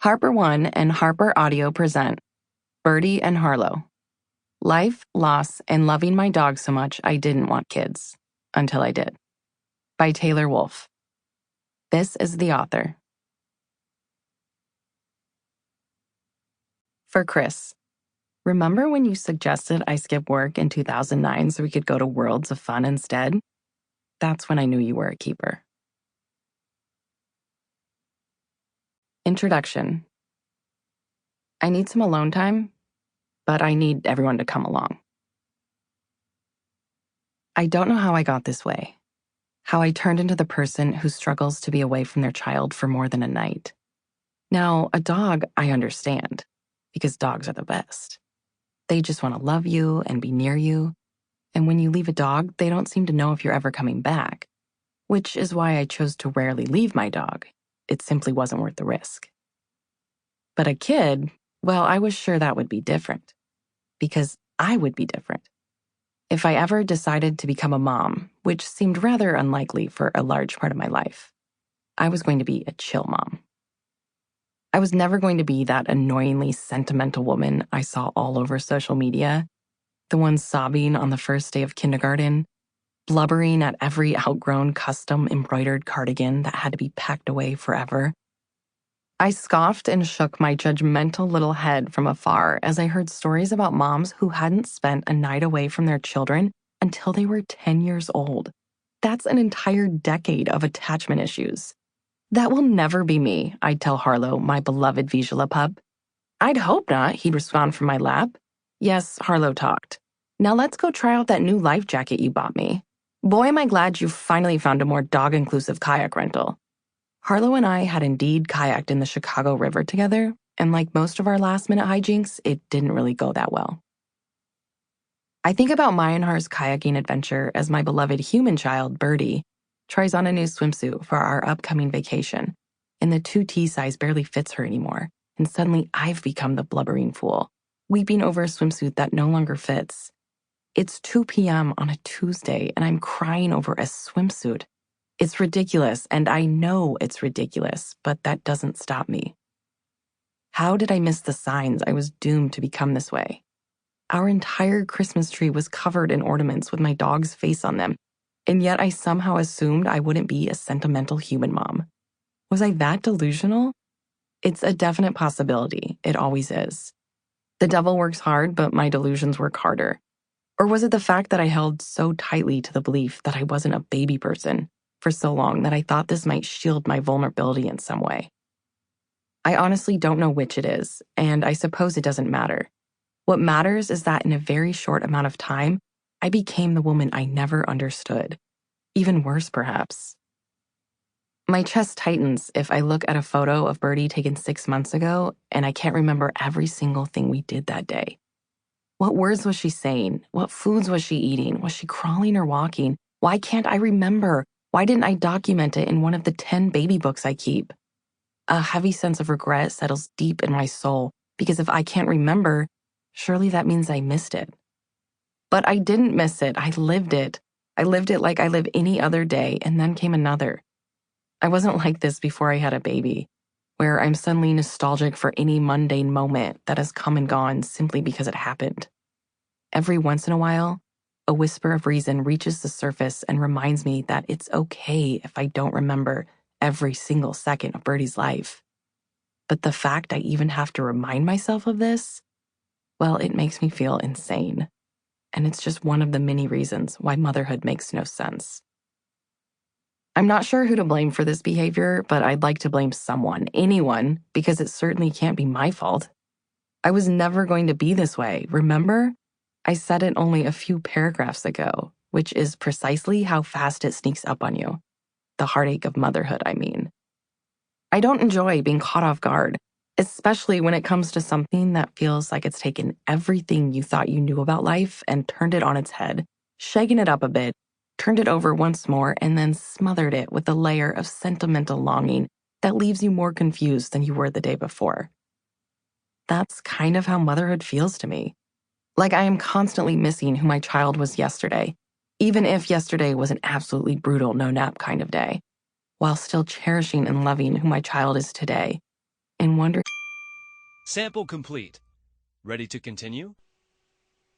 Harper One and HarperAudio present Birdie and Harlow. Life, Loss, and Loving My Dog So Much I Didn't Want Kids, Until I Did. By Taylor Wolfe. This is the author. For Chris. Remember when you suggested I skip work in 2009 so we could go to Worlds of Fun instead? That's when I knew you were a keeper. Introduction. I need some alone time, but I need everyone to come along. I don't know how I got this way, how I turned into the person who struggles to be away from their child for more than a night. Now, a dog, I understand, because dogs are the best. They just want to love you and be near you, and when you leave a dog, they don't seem to know if you're ever coming back, which is why I chose to rarely leave my dog. It simply wasn't worth the risk. But a kid, well, I was sure that would be different, because I would be different. If I ever decided to become a mom, which seemed rather unlikely for a large part of my life, I was going to be a chill mom. I was never going to be that annoyingly sentimental woman I saw all over social media, the one sobbing on the first day of kindergarten, blubbering at every outgrown custom embroidered cardigan that had to be packed away forever. I scoffed and shook my judgmental little head from afar as I heard stories about moms who hadn't spent a night away from their children until they were 10 years old. That's an entire decade of attachment issues. That will never be me, I'd tell Harlow, my beloved Vizsla pup. I'd hope not, he'd respond from my lap. Yes, Harlow talked. Now let's go try out that new life jacket you bought me. Boy, am I glad you finally found a more dog-inclusive kayak rental. Harlow and I had indeed kayaked in the Chicago River together, and like most of our last-minute hijinks, it didn't really go that well. I think about Mayanhar's kayaking adventure as my beloved human child, Birdie, tries on a new swimsuit for our upcoming vacation, and the 2T size barely fits her anymore, and suddenly I've become the blubbering fool, weeping over a swimsuit that no longer fits. It's 2 p.m. on a Tuesday, and I'm crying over a swimsuit. It's ridiculous, and I know it's ridiculous, but that doesn't stop me. How did I miss the signs I was doomed to become this way? Our entire Christmas tree was covered in ornaments with my dog's face on them, and yet I somehow assumed I wouldn't be a sentimental human mom. Was I that delusional? It's a definite possibility. It always is. The devil works hard, but my delusions work harder. Or was it the fact that I held so tightly to the belief that I wasn't a baby person for so long that I thought this might shield my vulnerability in some way? I honestly don't know which it is, and I suppose it doesn't matter. What matters is that in a very short amount of time, I became the woman I never understood. Even worse, perhaps. My chest tightens if I look at a photo of Birdie taken 6 months ago, and I can't remember every single thing we did that day. What words was she saying? What foods was she eating? Was she crawling or walking? Why can't I remember? Why didn't I document it in one of the 10 baby books I keep? A heavy sense of regret settles deep in my soul, because if I can't remember, surely that means I missed it. But I didn't miss it. I lived it. I lived it like I live any other day, and then came another. I wasn't like this before I had a baby, where I'm suddenly nostalgic for any mundane moment that has come and gone simply because it happened. Every once in a while, a whisper of reason reaches the surface and reminds me that it's okay if I don't remember every single second of Birdie's life. But the fact I even have to remind myself of this, well, it makes me feel insane. And it's just one of the many reasons why motherhood makes no sense. I'm not sure who to blame for this behavior, but I'd like to blame someone, anyone, because it certainly can't be my fault. I was never going to be this way, remember? I said it only a few paragraphs ago, which is precisely how fast it sneaks up on you. The heartache of motherhood, I mean. I don't enjoy being caught off guard, especially when it comes to something that feels like it's taken everything you thought you knew about life and turned it on its head, shaken it up a bit, turned it over once more, and then smothered it with a layer of sentimental longing that leaves you more confused than you were the day before. That's kind of how motherhood feels to me. Like I am constantly missing who my child was yesterday, even if yesterday was an absolutely brutal no-nap kind of day, while still cherishing and loving who my child is today, and wondering Sample complete. Ready to continue?